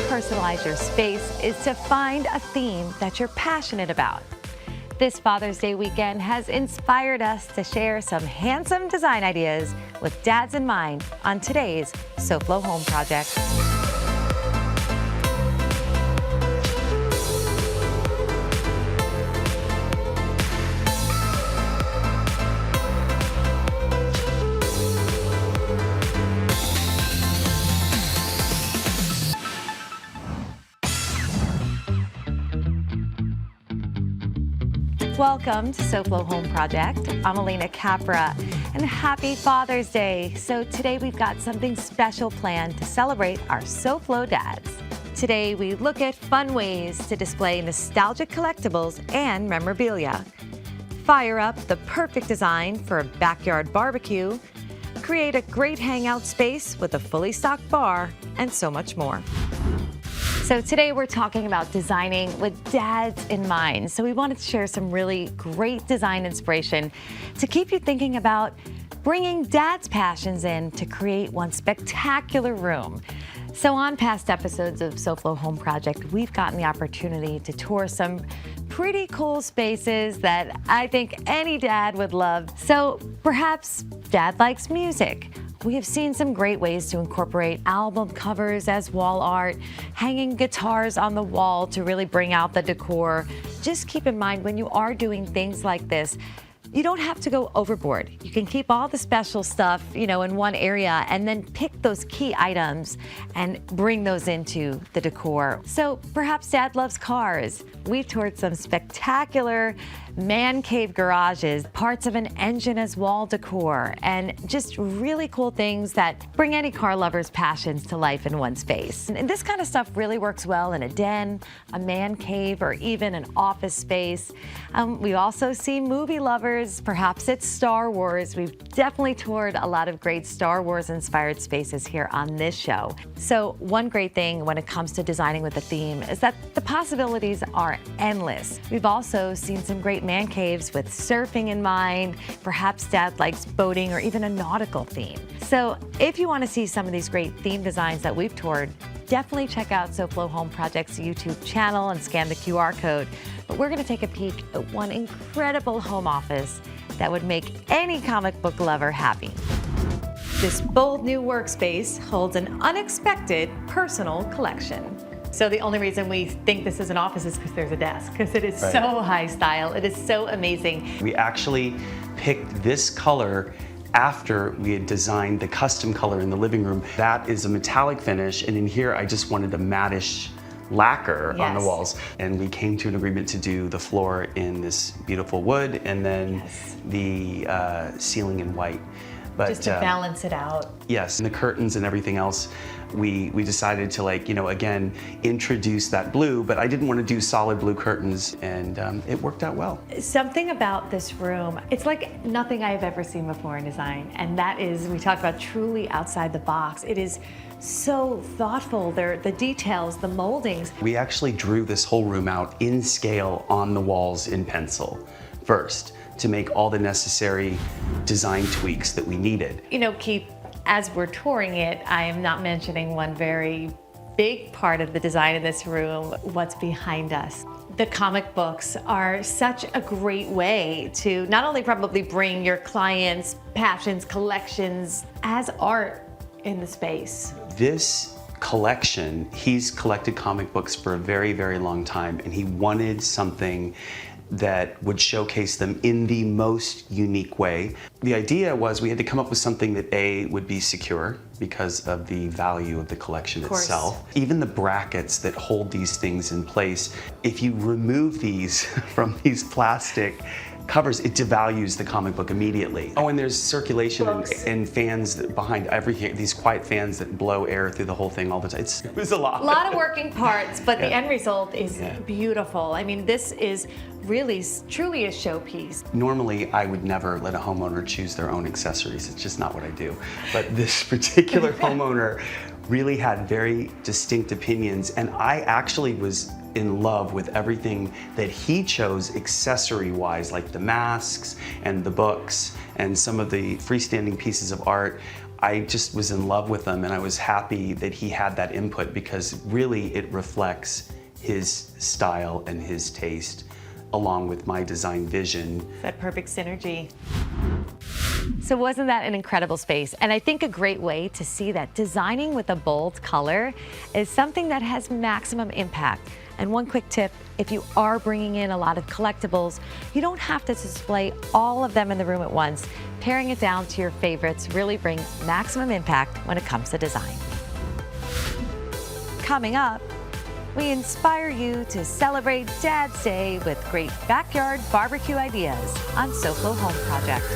personalize your space is to find a theme that you're passionate about. This Father's Day weekend has inspired us to share some handsome design ideas with dads in mind on today's SoFlo Home Project. Welcome to SoFlo Home Project. I'm Alena Capra, and happy Father's Day. So today we've got something special planned to celebrate our SoFlo dads. Today we look at fun ways to display nostalgic collectibles and memorabilia, fire up the perfect design for a backyard barbecue, create a great hangout space with a fully stocked bar, and so much more. So today we're talking about designing with dads in mind. So we wanted to share some really great design inspiration to keep you thinking about bringing dad's passions in to create one spectacular room. So on past episodes of SoFlo Home Project, we've gotten the opportunity to tour some pretty cool spaces that I think any dad would love. So perhaps dad likes music. We have seen some great ways to incorporate album covers as wall art, hanging guitars on the wall to really bring out the decor. Just keep in mind when you are doing things like this, you don't have to go overboard. You can keep all the special stuff, in one area and then pick those key items and bring those into the decor. So perhaps dad loves cars. We've toured some spectacular man cave garages, parts of an engine as wall decor, and just really cool things that bring any car lover's passions to life in one space. And this kind of stuff really works well in a den, a man cave, or even an office space. We also see movie lovers. Perhaps it's Star Wars. We've definitely toured a lot of great Star Wars inspired spaces here on this show. So one great thing when it comes to designing with a theme is that the possibilities are endless. We've also seen some great man caves with surfing in mind. Perhaps dad likes boating or even a nautical theme. So if you want to see some of these great theme designs that we've toured, definitely check out SoFlo Home Project's YouTube channel and scan the QR code. But we're going to take a peek at one incredible home office that would make any comic book lover happy. This bold new workspace holds an unexpected personal collection. So the only reason we think this is an office is because there's a desk, because it is so high style. It is so amazing. We actually picked this color after we had designed the custom color in the living room. That is a metallic finish, and in here I just wanted a mattish lacquer on the walls. And we came to an agreement to do the floor in this beautiful wood and then the ceiling in white. But, just to balance it out. Yes, and the curtains and everything else, we decided to again, introduce that blue, but I didn't want to do solid blue curtains, and it worked out well. Something about this room, it's like nothing I've ever seen before in design, and that is, we talk about truly outside the box. It is so thoughtful. The details, the moldings. We actually drew this whole room out in scale on the walls in pencil first, to make all the necessary design tweaks that we needed. Keith, as we're touring it, I am not mentioning one very big part of the design of this room, what's behind us. The comic books are such a great way to not only probably bring your clients' passions, collections as art in the space. This collection, he's collected comic books for a very, very long time, and he wanted something that would showcase them in the most unique way. The idea was we had to come up with something that would be secure because of the value of the collection itself. Even the brackets that hold these things in place, if you remove these from these plastic covers, it devalues the comic book immediately. Oh, and there's circulation and fans behind everything, these quiet fans that blow air through the whole thing all the time. It was a lot. A lot of working parts, but the end result is beautiful. I mean, this is really, truly a showpiece. Normally, I would never let a homeowner choose their own accessories. It's just not what I do. But this particular homeowner really had very distinct opinions, and I actually was in love with everything that he chose accessory-wise, like the masks and the books and some of the freestanding pieces of art. I just was in love with them, and I was happy that he had that input because really it reflects his style and his taste along with my design vision. That perfect synergy. So wasn't that an incredible space? And I think a great way to see that designing with a bold color is something that has maximum impact. And one quick tip, if you are bringing in a lot of collectibles, you don't have to display all of them in the room at once. Paring it down to your favorites really brings maximum impact when it comes to design. Coming up, we inspire you to celebrate Dad's Day with great backyard barbecue ideas on SoFlo Home Project.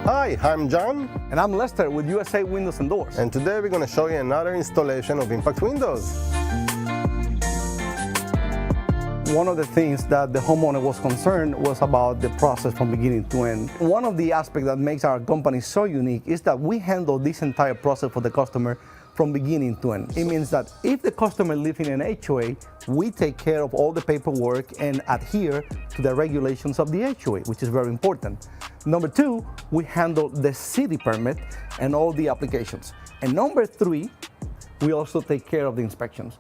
Hi, I'm John. And I'm Lester with USA Windows and Doors. And today we're going to show you another installation of Impact Windows. One of the things that the homeowner was concerned was about the process from beginning to end. One of the aspects that makes our company so unique is that we handle this entire process for the customer from beginning to end. It means that if the customer lives in an HOA, we take care of all the paperwork and adhere to the regulations of the HOA, which is very important. Number two, we handle the city permit and all the applications. And number three, we also take care of the inspections.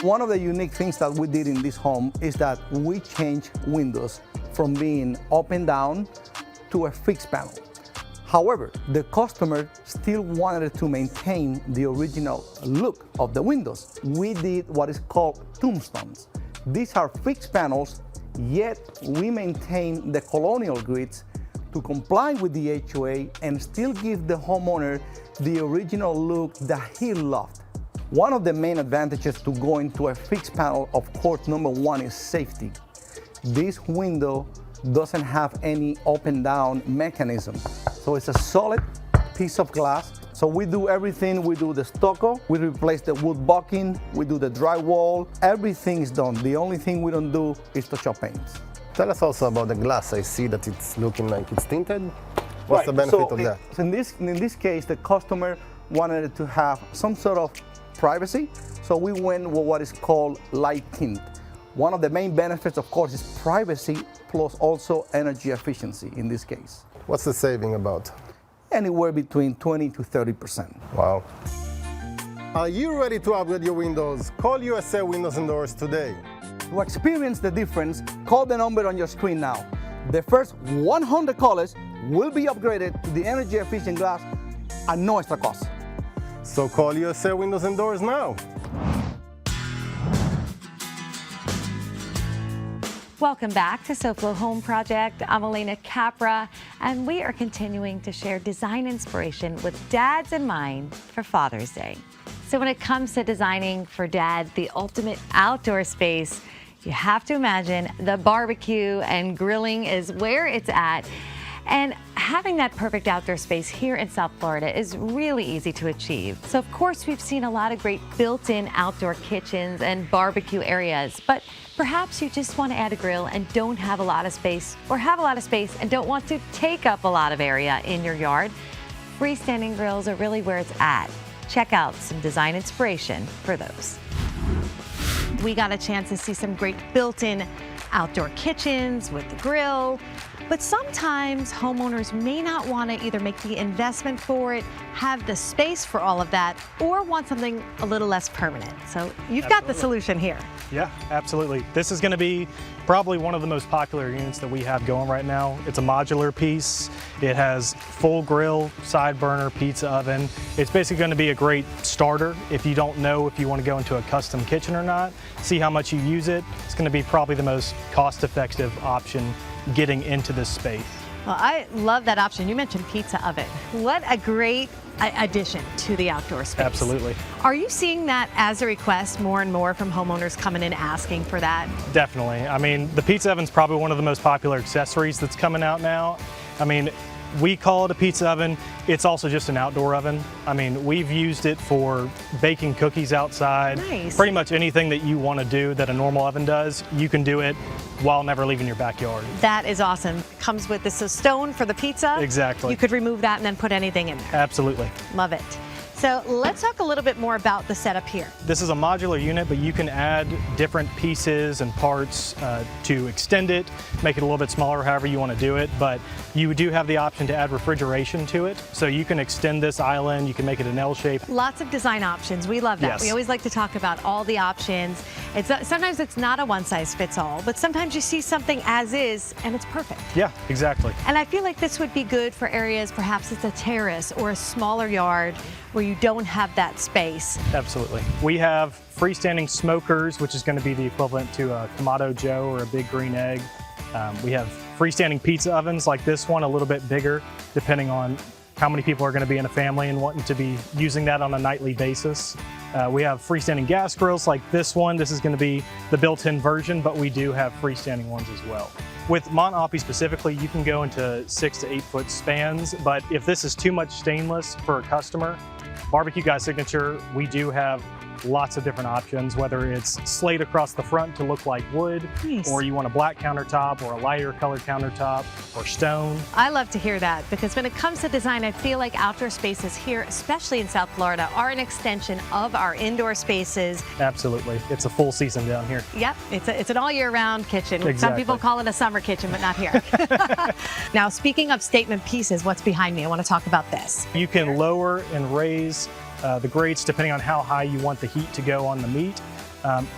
One of the unique things that we did in this home is that we changed windows from being up and down to a fixed panel. However, the customer still wanted to maintain the original look of the windows. We did what is called tombstones. These are fixed panels, yet we maintain the colonial grids to comply with the HOA and still give the homeowner the original look that he loved. One of the main advantages to going to a fixed panel, of course, number one is safety. This window doesn't have any up and down mechanism. So it's a solid piece of glass. So we do everything. We do the stucco, we replace the wood bucking, we do the drywall, everything is done. The only thing we don't do is touch up paints. Tell us also about the glass. I see that it's looking like it's tinted. What's the benefit of that? In this case, the customer wanted to have some sort of privacy, so we went with what is called light tint. One of the main benefits, of course, is privacy plus also energy efficiency in this case. What's the saving about? Anywhere between 20 to 30%. Wow. Are you ready to upgrade your windows? Call USA Windows and Doors today. To experience the difference, call the number on your screen now. The first 100 callers will be upgraded to the energy efficient glass at no extra cost. So call USA Windows and Doors now. Welcome back to SoFlo Home Project. I'm Alena Capra, and we are continuing to share design inspiration with dads in mind for Father's Day. So when it comes to designing for dad the ultimate outdoor space, you have to imagine the barbecue and grilling is where it's at. And having that perfect outdoor space here in South Florida is really easy to achieve. So of course we've seen a lot of great built-in outdoor kitchens and barbecue areas, but perhaps you just want to add a grill and don't have a lot of space, or have a lot of space and don't want to take up a lot of area in your yard. Freestanding grills are really where it's at. Check out some design inspiration for those. We got a chance to see some great built-in outdoor kitchens with the grill, but sometimes homeowners may not want to either make the investment for it, have the space for all of that, or want something a little less permanent. So you've got the solution here. Yeah, absolutely. This is going to be probably one of the most popular units that we have going right now. It's a modular piece. It has full grill, side burner, pizza oven. It's basically going to be a great starter if you don't know if you want to go into a custom kitchen or not. See how much you use it. It's going to be probably the most cost-effective option getting into this space. Well, I love that option. You mentioned pizza oven. What a great addition to the outdoor space. Absolutely. Are you seeing that as a request more and more from homeowners coming in asking for that? Definitely. I mean, the pizza oven's probably one of the most popular accessories that's coming out now. I mean, We call it a pizza oven. It's also just an outdoor oven. I mean, we've used it for baking cookies outside. Nice. Pretty much anything that you want to do that a normal oven does, you can do it while never leaving your backyard. That is awesome. Comes with this stone for the pizza. Exactly. You could remove that and then put anything in there. Absolutely. Love it. So let's talk a little bit more about the setup here. This is a modular unit, but you can add different pieces and parts to extend it, make it a little bit smaller, however you want to do it. But you do have the option to add refrigeration to it. So you can extend this island, you can make it an L shape. Lots of design options. We love that. Yes. We always like to talk about all the options. Sometimes it's not a one size fits all, but sometimes you see something as is and it's perfect. Yeah, exactly. And I feel like this would be good for areas, perhaps it's a terrace or a smaller yard where you don't have that space. Absolutely. We have freestanding smokers, which is going to be the equivalent to a Kamado Joe or a Big Green Egg. We have freestanding pizza ovens like this one, a little bit bigger, depending on how many people are going to be in a family and wanting to be using that on a nightly basis. We have freestanding gas grills like this one. This is going to be the built-in version, but we do have freestanding ones as well. With Mont Opie specifically, you can go into 6 to 8 foot spans, but if this is too much stainless for a customer, Barbecue Guy Signature, we do have lots of different options, whether it's slate across the front to look like wood, Nice. or you want a black countertop or a lighter colored countertop or stone. I love to hear that because when it comes to design, I feel like outdoor spaces here, especially in South Florida, are an extension of our indoor spaces. Absolutely. It's a full season down here. Yep, it's an all year round kitchen. Some Exactly. people call it a summer kitchen, but not here. Now, speaking of statement pieces, what's behind me? I want to talk about this. You can lower and raise the grates depending on how high you want the heat to go on the meat.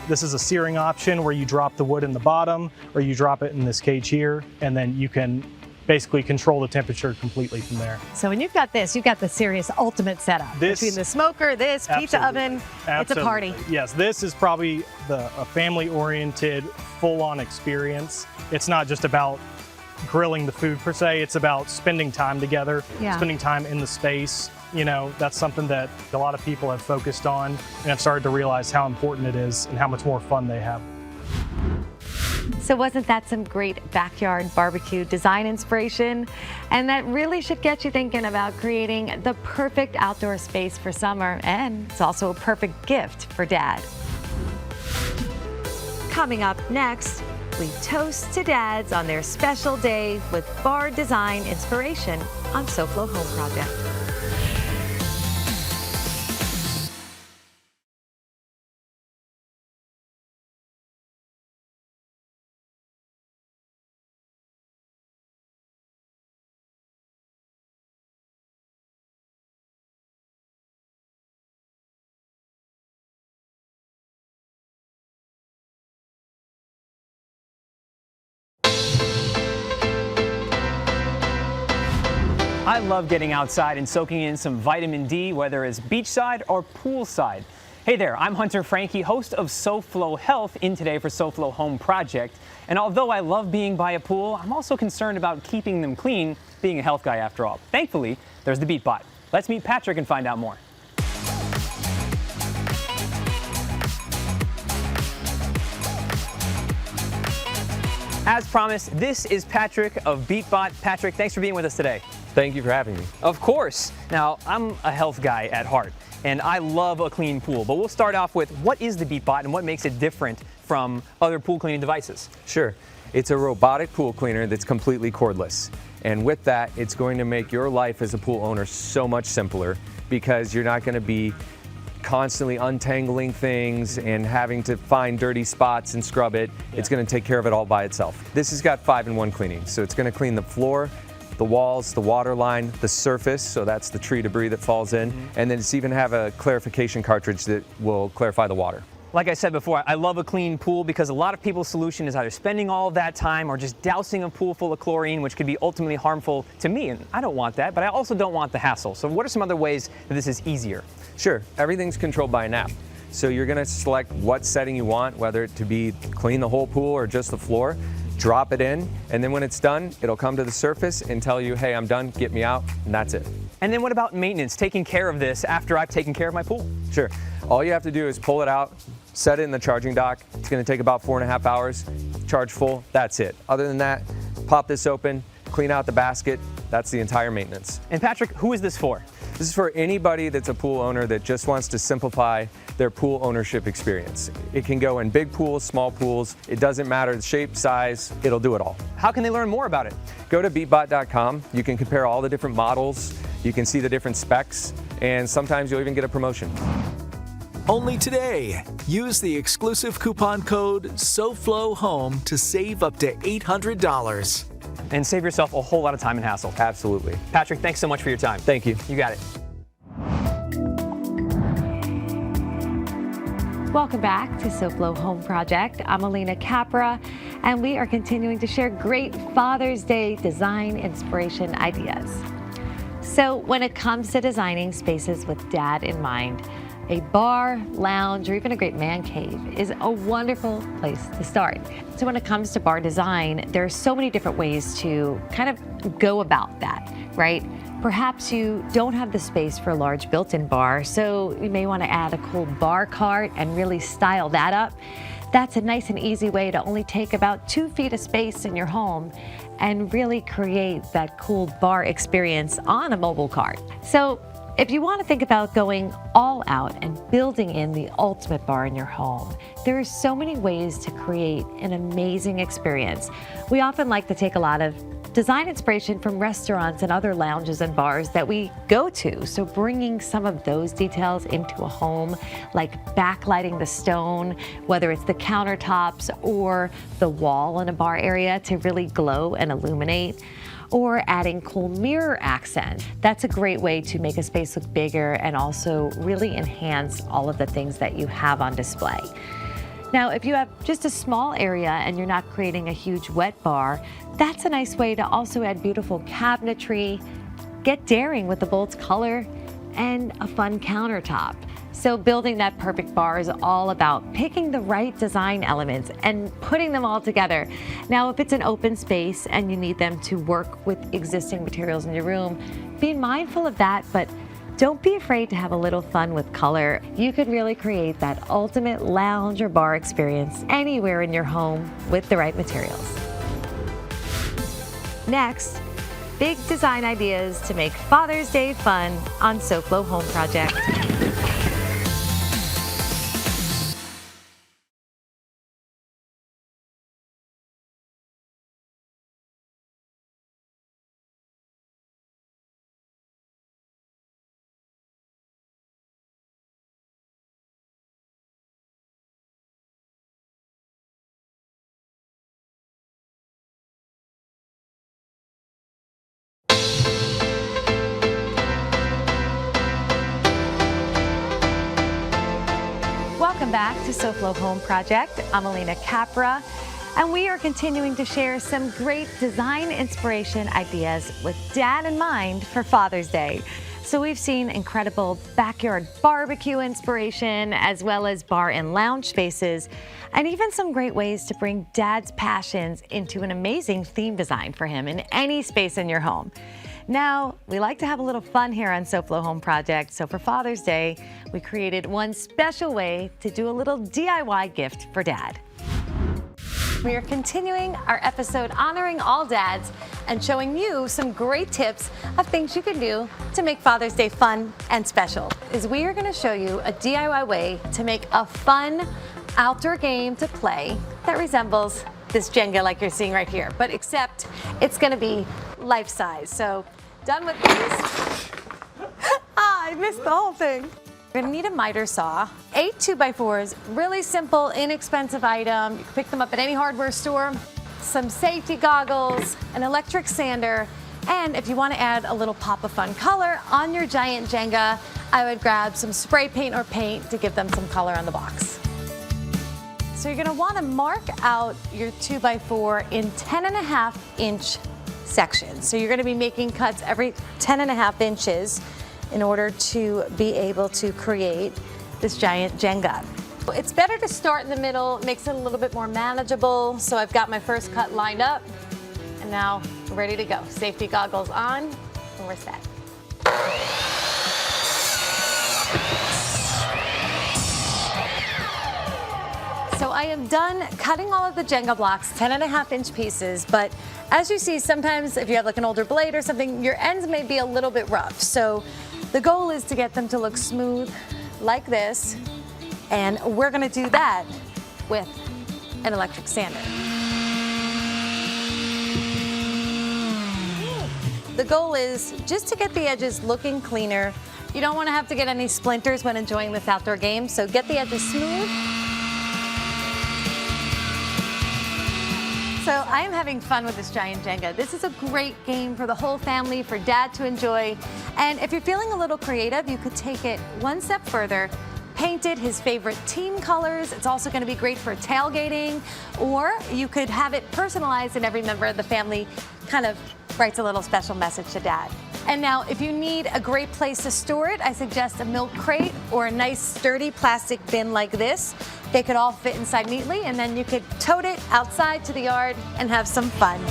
This is a searing option where you drop the wood in the bottom or you drop it in this cage here, and then you can basically control the temperature completely from there. So when you've got this, you've got the serious ultimate setup. This- Between the smoker, this, pizza Absolutely. oven, it's a party. Absolutely. Yes, this is probably a family-oriented, full-on experience. It's not just about grilling the food per se, it's about spending time together, Yeah. spending time in the space. You know, that's something that a lot of people have focused on and have started to realize how important it is and how much more fun they have. So wasn't that some great backyard barbecue design inspiration? And that really should get you thinking about creating the perfect outdoor space for summer, and it's also a perfect gift for Dad. Coming up next, we toast to dads on their special day with bar design inspiration on SoFlo Home Project. I love getting outside and soaking in some vitamin D, whether it's beachside or poolside. Hey there, I'm Hunter Frankie, host of SoFlo Health, in today for SoFlo Home Project. And although I love being by a pool, I'm also concerned about keeping them clean, being a health guy after all. Thankfully, there's the BeatBot. Let's meet Patrick and find out more. As promised, this is Patrick of BeatBot. Patrick, thanks for being with us today. Thank you for having me. Of course. Now, I'm a health guy at heart, and I love a clean pool. But we'll start off with, what is the BeatBot and what makes it different from other pool cleaning devices? Sure. It's a robotic pool cleaner that's completely cordless. And with that, it's going to make your life as a pool owner so much simpler, because you're not going to be constantly untangling things and having to find dirty spots and scrub it. Yeah. It's going to take care of it all by itself. This has got 5-in-1 cleaning. So it's going to clean the floor, the walls, the water line, the surface, so that's the tree debris that falls in, and then it's even have a clarification cartridge that will clarify the water. Like I said before, I love a clean pool because a lot of people's solution is either spending all of that time or just dousing a pool full of chlorine, which could be ultimately harmful to me, and I don't want that, but I also don't want the hassle. So what are some other ways that this is easier? Sure, everything's controlled by an app. So you're gonna select what setting you want, whether it to be clean the whole pool or just the floor, drop it in, and then when it's done, it'll come to the surface and tell you, hey, I'm done, get me out, and that's it. And then what about maintenance, taking care of this after I've taken care of my pool? Sure, all you have to do is pull it out, set it in the charging dock. It's gonna take about 4.5 hours, charge full, that's it. Other than that, pop this open, clean out the basket. That's the entire maintenance. And Patrick, who is this for? This is for anybody that's a pool owner that just wants to simplify their pool ownership experience. It can go in big pools, small pools. It doesn't matter the shape, size, it'll do it all. How can they learn more about it? Go to beatbot.com. You can compare all the different models. You can see the different specs, and sometimes you'll even get a promotion. Only today, use the exclusive coupon code SoFloHome to save up to $800. And save yourself a whole lot of time and hassle. Absolutely. Patrick, thanks so much for your time. Thank you. You got it. Welcome back to SoFlo Home Project. I'm Alena Capra, and we are continuing to share great Father's Day design inspiration ideas. So when it comes to designing spaces with Dad in mind, a bar, lounge, or even a great man cave is a wonderful place to start. So when it comes to bar design, there are so many different ways to kind of go about that, right? Perhaps you don't have the space for a large built-in bar, so you may want to add a cool bar cart and really style that up. That's a nice and easy way to only take about 2 feet of space in your home and really create that cool bar experience on a mobile cart. So if you want to think about going all out and building in the ultimate bar in your home, there are so many ways to create an amazing experience. We often like to take a lot of design inspiration from restaurants and other lounges and bars that we go to. So bringing some of those details into a home, like backlighting the stone, whether it's the countertops or the wall in a bar area to really glow and illuminate, or adding cool mirror accent. That's a great way to make a space look bigger and also really enhance all of the things that you have on display. Now, if you have just a small area and you're not creating a huge wet bar, that's a nice way to also add beautiful cabinetry, get daring with the bold color, and a fun countertop. So building that perfect bar is all about picking the right design elements and putting them all together. Now, if it's an open space and you need them to work with existing materials in your room, be mindful of that, but don't be afraid to have a little fun with color. You could really create that ultimate lounge or bar experience anywhere in your home with the right materials. Next, big design ideas to make Father's Day fun on SoFlo Home Project. Welcome back to SoFlo Home Project. I'm Alena Capra, and we are continuing to share some great design inspiration ideas with Dad in mind for Father's Day. So we've seen incredible backyard barbecue inspiration, as well as bar and lounge spaces, and even some great ways to bring Dad's passions into an amazing theme design for him in any space in your home. Now, we like to have a little fun here on SoFlo Home Project, so for Father's Day, we created one special way to do a little DIY gift for Dad. We are continuing our episode honoring all dads and showing you some great tips of things you can do to make Father's Day fun and special. We are going to show you a DIY way to make a fun outdoor game to play that resembles this Jenga like you're seeing right here, but except it's going to be life size. So done with these. I missed the whole thing. You're gonna need a miter saw, 8 2x4s, really simple, inexpensive item. You can pick them up at any hardware store, some safety goggles, an electric sander, and if you want to add a little pop of fun color on your giant Jenga, I would grab some spray paint or paint to give them some color on the box. So you're gonna wanna mark out your 2x4 in 10.5-inch sections. So you're gonna be making cuts every 10.5 inches in order to be able to create this giant Jenga. It's better to start in the middle, makes it a little bit more manageable. So I've got my first cut lined up, and now we're ready to go. Safety goggles on, and we're set. So I am done cutting all of the Jenga blocks, 10.5-inch pieces, but as you see, sometimes if you have like an older blade or something, your ends may be a little bit rough. So the goal is to get them to look smooth like this, and we're gonna do that with an electric sander. The goal is just to get the edges looking cleaner. You don't want to have to get any splinters when enjoying this outdoor game, so get the edges smooth. So I am having fun with this giant Jenga. This is a great game for the whole family, for dad to enjoy. And if you're feeling a little creative, you could take it one step further, paint it his favorite team colors. It's also going to be great for tailgating, or you could have it personalized and every member of the family kind of writes a little special message to dad. And now, if you need a great place to store it, I suggest a milk crate or a nice sturdy plastic bin like this. They could all fit inside neatly, and then you could tote it outside to the yard and have some fun.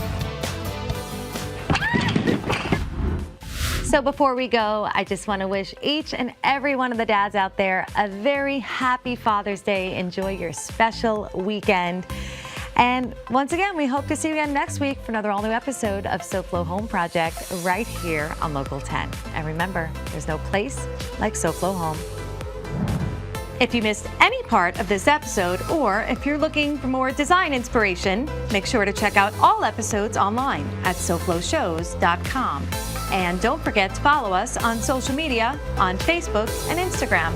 So before we go, I just want to wish each and every one of the dads out there a very happy Father's Day. Enjoy your special weekend. And once again, we hope to see you again next week for another all-new episode of SoFlo Home Project right here on Local 10. And remember, there's no place like SoFlo Home. If you missed any part of this episode, or if you're looking for more design inspiration, make sure to check out all episodes online at SoFloShows.com. And don't forget to follow us on social media on Facebook and Instagram.